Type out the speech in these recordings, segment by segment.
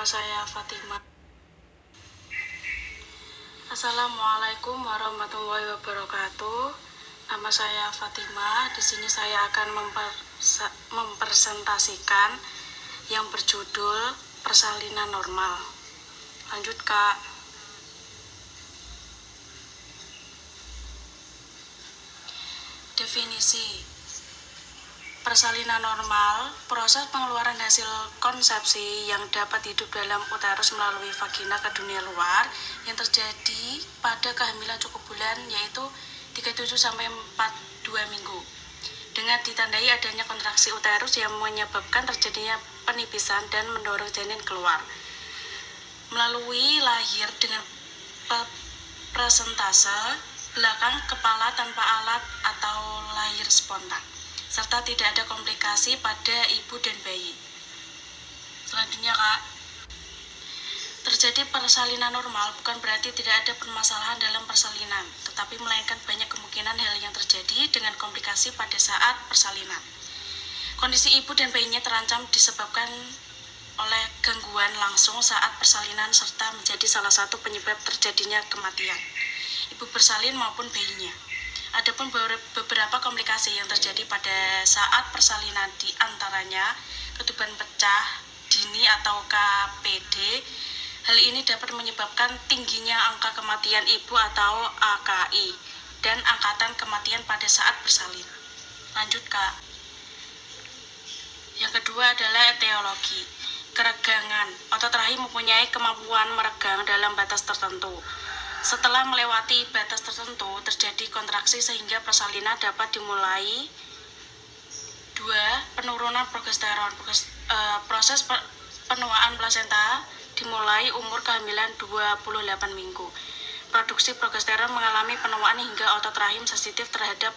saya Fatima. Assalamualaikum warahmatullahi wabarakatuh. Nama saya Fatima. Di sini saya akan mempresentasikan yang berjudul persalinan normal. Lanjut, Kak. Definisi persalinan normal, proses pengeluaran hasil konsepsi yang dapat hidup dalam uterus melalui vagina ke dunia luar yang terjadi pada kehamilan cukup bulan, yaitu 37-42 minggu, dengan ditandai adanya kontraksi uterus yang menyebabkan terjadinya penipisan dan mendorong janin keluar melalui lahir dengan presentase belakang kepala tanpa alat atau lahir spontan, serta tidak ada komplikasi pada ibu dan bayi. Selanjutnya, Kak, terjadi persalinan normal bukan berarti tidak ada permasalahan dalam persalinan, tetapi melainkan banyak kemungkinan hal yang terjadi dengan komplikasi pada saat persalinan. Kondisi ibu dan bayinya terancam disebabkan oleh gangguan langsung saat persalinan serta menjadi salah satu penyebab terjadinya kematian ibu bersalin maupun bayinya. Adapun beberapa komplikasi yang terjadi pada saat persalinan, di antaranya ketuban pecah dini atau KPD. Hal ini dapat menyebabkan tingginya angka kematian ibu atau AKI dan angkatan kematian pada saat bersalin. Lanjut, Kak. Yang kedua adalah etiologi. Keregangan. Otot rahim mempunyai kemampuan meregang dalam batas tertentu. Setelah melewati batas tertentu, terjadi kontraksi sehingga persalinan dapat dimulai. 2. Penurunan progesteron. Proses penuaan plasenta dimulai umur kehamilan 28 minggu. Produksi progesteron mengalami penuaan hingga otot rahim sensitif terhadap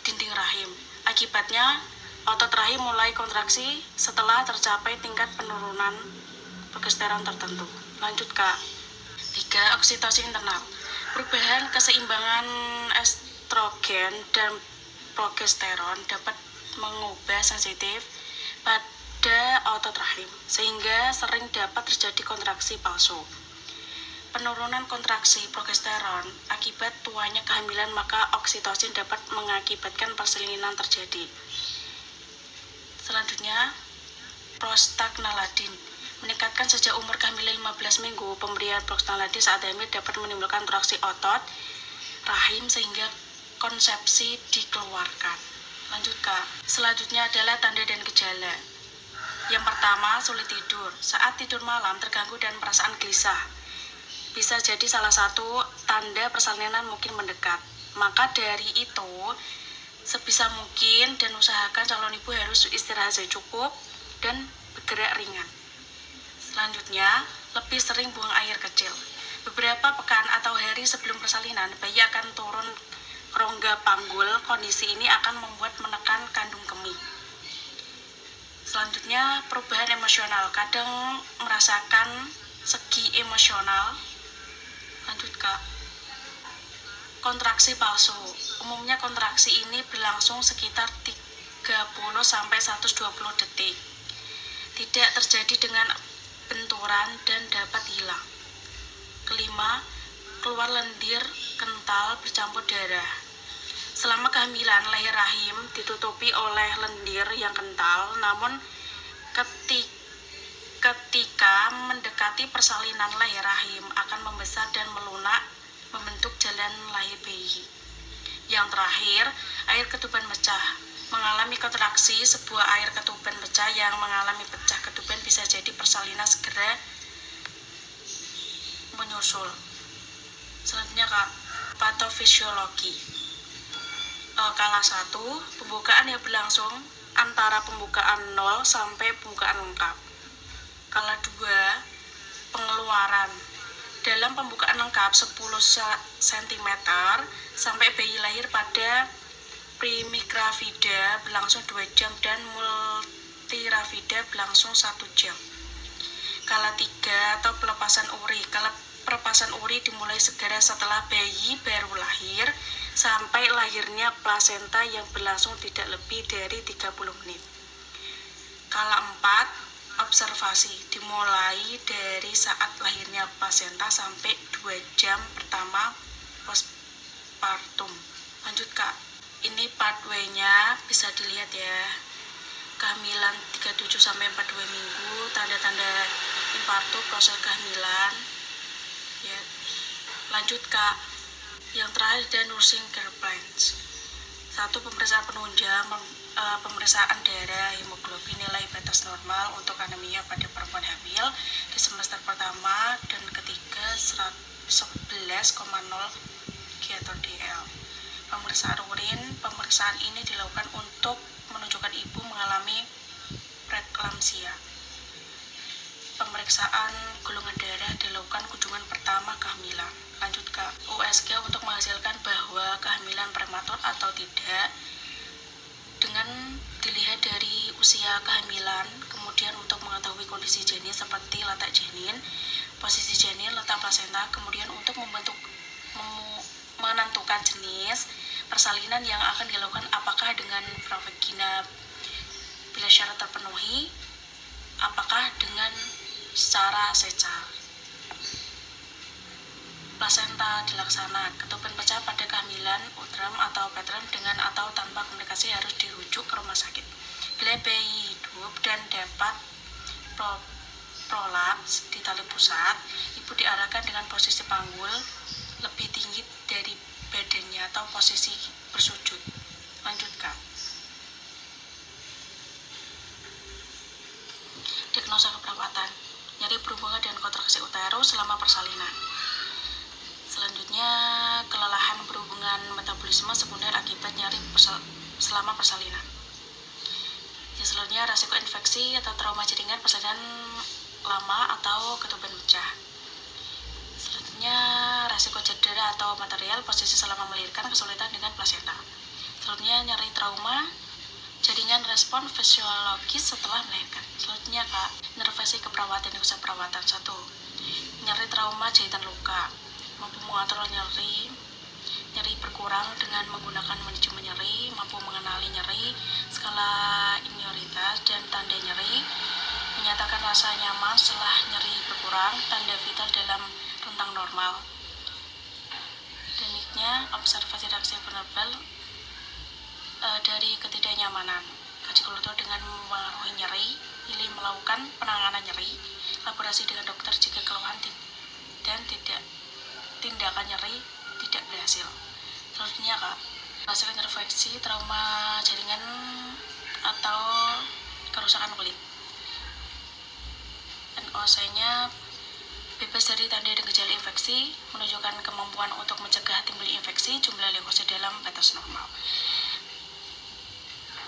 dinding rahim. Akibatnya, otot rahim mulai kontraksi setelah tercapai tingkat penurunan progesteron tertentu. Lanjut, Kak. 3. Oksitosin internal. Perubahan keseimbangan estrogen dan progesteron dapat mengubah sensitif pada otot rahim, sehingga sering dapat terjadi kontraksi palsu. Penurunan kontraksi progesteron akibat tuanya kehamilan, maka oksitosin dapat mengakibatkan persalinan terjadi. Selanjutnya, prostaglandin. Meningkatkan sejak umur kehamilan 15 minggu. Pemberian prostaglandin saat hamil dapat menimbulkan kontraksi otot rahim sehingga konsepsi dikeluarkan. Lanjut, Kak. Selanjutnya adalah tanda dan gejala. Yang pertama, sulit tidur. Saat tidur malam terganggu dan perasaan gelisah. Bisa jadi salah satu tanda persalinan mungkin mendekat. Maka dari itu, sebisa mungkin dan usahakan calon ibu harus istirahat cukup dan bergerak ringan. Selanjutnya, lebih sering buang air kecil. Beberapa pekan atau hari sebelum persalinan, bayi akan turun rongga panggul. Kondisi ini akan membuat menekan kandung kemih. Selanjutnya, perubahan emosional. Kadang merasakan segi emosional. Lanjut, Kak. Kontraksi palsu. Umumnya kontraksi ini berlangsung sekitar 30-120 detik. Tidak terjadi dengan benturan dan dapat hilang. Kelima, keluar lendir kental bercampur darah. Selama kehamilan, leher rahim ditutupi oleh lendir yang kental, namun ketika mendekati persalinan, leher rahim akan membesar dan melunak membentuk jalan lahir bayi. Yang terakhir, air ketuban pecah. Mengalami kontraksi, sebuah air ketuban pecah yang mengalami pecah ketuban bisa jadi persalinan segera menyusul. Selanjutnya, Kak, patofisiologi. Kala 1, pembukaan yang berlangsung antara pembukaan 0 sampai pembukaan lengkap. Kala 2, pengeluaran. Dalam pembukaan lengkap 10 cm sampai bayi lahir pada primigravida berlangsung 2 jam dan multiravida berlangsung 1 jam. Kala 3 atau pelepasan uri. Kala pelepasan uri dimulai segera setelah bayi baru lahir sampai lahirnya plasenta yang berlangsung tidak lebih dari 30 menit. Kala 4, observasi dimulai dari saat lahirnya plasenta sampai 2 jam pertama postpartum. Lanjut Kak, ini pathway-nya bisa dilihat ya. Kehamilan 37-42 minggu, tanda-tanda infarto proses kehamilan ya. Lanjut Kak, yang terakhir ada nursing care plans. 1. Pemeriksaan penunjang, pemeriksaan darah, hemoglobin, nilai batas normal untuk anemia pada perempuan hamil di semester pertama dan ketiga 11,0 GTDL. Pemeriksaan urin, pemeriksaan ini dilakukan untuk menunjukkan ibu mengalami preeklamsia. Pemeriksaan golongan darah dilakukan kunjungan pertama kehamilan. Lanjut ke USG untuk menghasilkan bahwa kehamilan prematur atau tidak dengan dilihat dari usia kehamilan, kemudian untuk mengetahui kondisi janin seperti letak janin, posisi janin, letak plasenta, kemudian untuk menentukan jenis persalinan yang akan dilakukan apakah dengan pravagina bila syarat terpenuhi, apakah dengan secara sesar. Plasenta dilaksana, ketuban pecah pada kehamilan utram atau preterm dengan atau tanpa komplikasi harus dirujuk ke rumah sakit. Bila bayi hidup dan dapat prolaps di tali pusat, ibu diarahkan dengan posisi panggul lebih tinggi dari badannya atau posisi bersujud. Lanjut Kak. Diagnosa keperawatan, nyeri berhubungan dengan kontraksi uterus selama persalinan. Selanjutnya, kelelahan berhubungan metabolisme sekunder akibat nyeri selama persalinan. Yang selanjutnya, resiko infeksi atau trauma jaringan persalinan lama atau ketuban pecah. Selanjutnya, resiko cedera atau material posisi selama melahirkan, kesulitan dengan plasenta. Selanjutnya, nyeri trauma jaringan respon fisiologis setelah melahirkan. Selanjutnya Kak, intervensi keperawatan dan usaha perawatan. 1. Nyeri trauma jahitan luka, mampu mengontrol nyeri berkurang dengan menggunakan manajemen nyeri, mampu mengenali nyeri, skala imunitas dan tanda nyeri, menyatakan rasa nyaman setelah nyeri berkurang, tanda vital dalam rentang normal. Tekniknya observasi reaksi verbal dari ketidaknyamanan, kaji kultur dengan memengaruhi nyeri, pilih melakukan penanganan nyeri, kolaborasi dengan dokter jika keluhan dan tindakan nyeri tidak berhasil. Selanjutnya Kak, hasil intervensi trauma jaringan atau kerusakan kulit. NOC-nya bebas dari tanda dan gejala infeksi, menunjukkan kemampuan untuk mencegah timbulnya infeksi, jumlah leukosit dalam batas normal.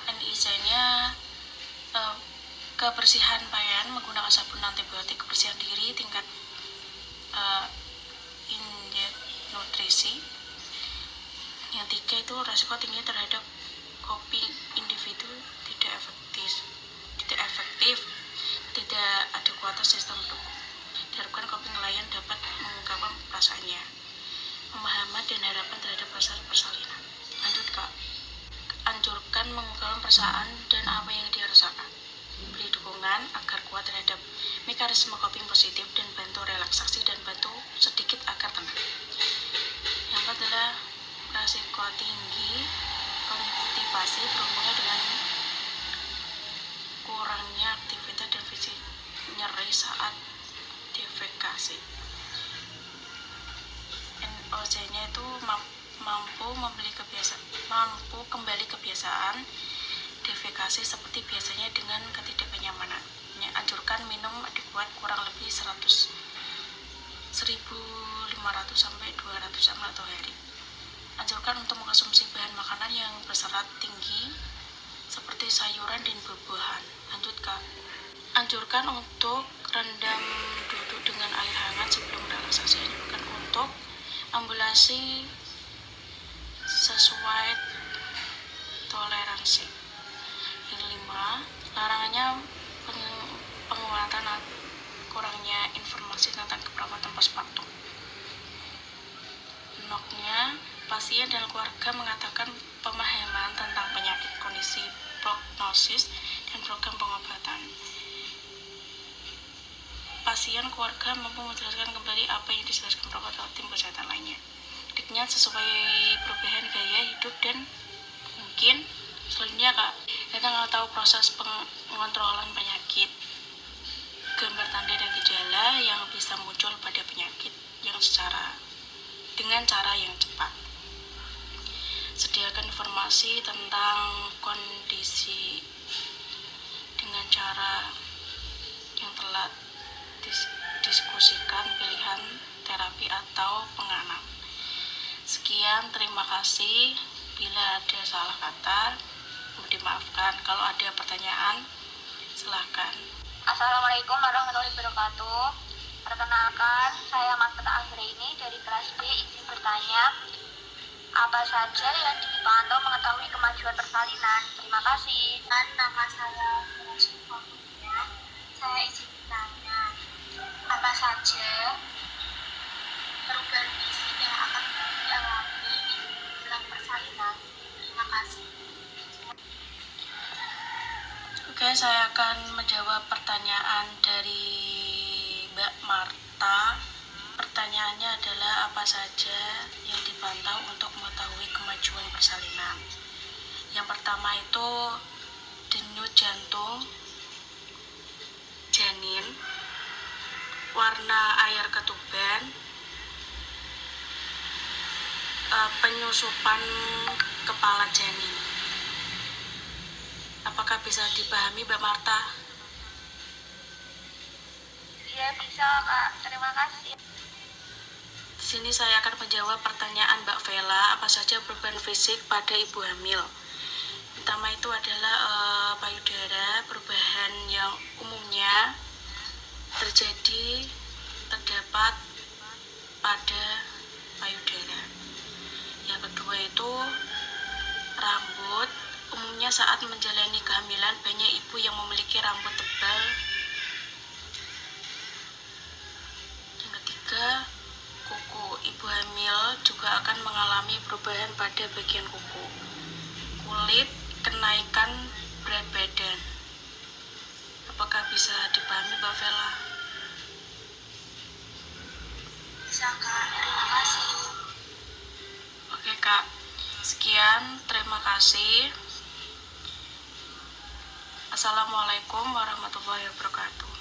NIC-nya kebersihan pakaian menggunakan sabun antibiotik, kebersihan diri, tingkat indeks nutrisi. Yang 3 itu resiko tinggi terhadap coping individu tidak efektif, tidak ada kuota sistem pendukung. Diharapkan coping nelayan dapat mengungkapkan perasaannya, pemahaman dan harapan terhadap proses persalinan. Lanjut Kak, anjurkan mengungkapkan perasaan dan apa yang dia rasakan, beri dukungan agar kuat terhadap mekanisme coping positif dan bantu relaksasi dan bantu sedikit agar tenang. Yang 4 adalah resiko tinggi konstipasi berhubungan dengan kurangnya aktivitas dan fisik, nyeri saat defekasi. NOC-nya itu mampu kembali kebiasaan defekasi seperti biasanya dengan ketidaknyamanan. Anjurkan minum adekuat kurang lebih 1.500 sampai 200 ml per hari. Anjurkan untuk mengkonsumsi bahan makanan yang berserat tinggi seperti sayuran dan buah-buahan. Lanjut Kak, anjurkan untuk rendam duduk dengan air hangat sebelum relaksasi, anjurkan untuk ambulasi sesuai toleransi. Yang 5, larangannya penguatan kurangnya informasi tentang keperawatan postpartum. NOC-nya, pasien dan keluarga mengatakan pemahaman tentang penyakit, kondisi, prognosis, dan program pengobatan. keluarga mampu menjelaskan kembali apa yang dijelaskan perawat atau tim kesehatan lainnya dengan sesuai perubahan gaya hidup dan mungkin selanjutnya Kak, kita nggak tahu proses pengontrolan penyakit, gambar tanda dan gejala yang bisa muncul pada penyakit yang dengan cara yang cepat. Sediakan informasi tentang kondisi dengan cara yang telah diskusikan pilihan terapi atau penganam. Sekian, terima kasih. Bila ada salah kata, mohon dimaafkan. Kalau ada pertanyaan, silahkan. Assalamualaikum warahmatullahi wabarakatuh. Perkenalkan, saya Makta Anggreni dari kelas B. Izin bertanya, apa saja yang dipantau mengetahui kemajuan persalinan? Terima kasih. Nama saya Fatimah. Saya izin bertanya, apa saja perubahan fisik yang akan dialami dalam persalinan? Terima kasih. Oke, saya akan menjawab pertanyaan dari Mbak Marta. Pertanyaannya adalah apa saja yang dipantau untuk mengetahui kemajuan persalinan. Yang pertama itu denyut jantung janin, warna air ketuban, penyusupan kepala janin. Apakah bisa dipahami Mbak Marta? Iya bisa Kak, terima kasih. Di sini saya akan menjawab pertanyaan Mbak Vela, apa saja perubahan fisik pada ibu hamil. Pertama itu adalah payudara, perubahan yang umumnya terdapat pada payudara. Yang kedua itu rambut. Umumnya saat menjalani kehamilan banyak ibu yang memiliki rambut tebal. Yang ketiga, kuku. Ibu hamil juga akan mengalami perubahan pada bagian kuku. Kulit, kenaikan berat badan. Apakah bisa dipahami Mbak Vela? Bisa Kak, terima kasih. Oke Kak, sekian, terima kasih. Assalamualaikum warahmatullahi wabarakatuh.